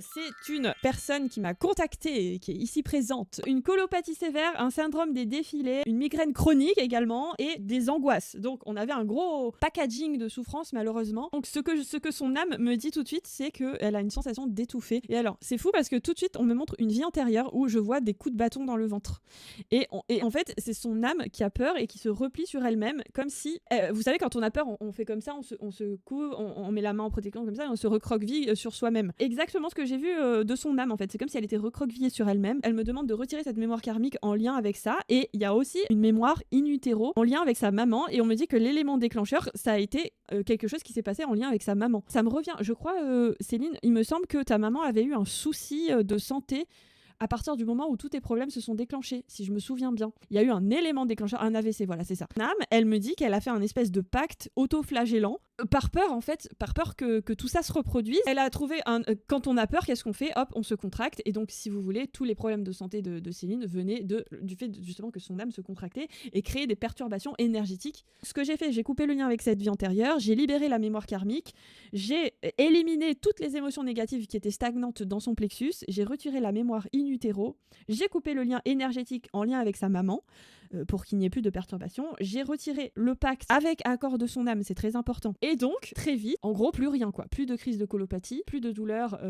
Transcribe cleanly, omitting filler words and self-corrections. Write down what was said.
c'est une personne qui m'a contactée, qui est ici présente. Une colopathie sévère, un syndrome des défilés, une migraine chronique également et des angoisses. Donc on avait un gros packaging de souffrance malheureusement. Donc ce que son âme me dit tout de suite, c'est qu'elle a une sensation d'étouffer. Et alors c'est fou parce que tout de suite on me montre une vie antérieure où je vois des coups de bâton dans le ventre. Et en fait c'est son âme qui a peur et qui se replie sur elle-même comme si... vous savez quand on a peur on fait comme ça, on se couvre, on met la main en protection comme ça et on se recroqueville sur soi-même. Exactement ce que j'ai vu de son âme en fait. C'est comme si elle était recroquevillée sur elle-même. Elle me demande de retirer cette mémoire karmique en lien avec ça. Et il y a aussi une mémoire in utero en lien avec sa maman. Et on me dit que l'élément déclencheur, ça a été quelque chose qui s'est passé en lien avec sa maman. Ça me revient, je crois, Céline, il me semble que ta maman avait eu un souci de santé à partir du moment où tous tes problèmes se sont déclenchés, si je me souviens bien. Il y a eu un élément déclencheur, un AVC, voilà, c'est ça. Nam, elle me dit qu'elle a fait un espèce de pacte autoflagellant, par peur en fait, par peur que tout ça se reproduise. Elle a trouvé quand on a peur, qu'est-ce qu'on fait? Hop, on se contracte. Et donc, si vous voulez, tous les problèmes de santé de Céline venaient du fait justement que son âme se contractait et créait des perturbations énergétiques. Ce que j'ai fait, j'ai coupé le lien avec cette vie antérieure, j'ai libéré la mémoire karmique, j'ai éliminé toutes les émotions négatives qui étaient stagnantes dans son plexus, j'ai retiré la mémoire in utero, j'ai coupé le lien énergétique en lien avec sa maman pour qu'il n'y ait plus de perturbations, j'ai retiré le pacte avec accord de son âme, c'est très important. Et donc, très vite, en gros, plus rien quoi, plus de crise de colopathie, plus de douleur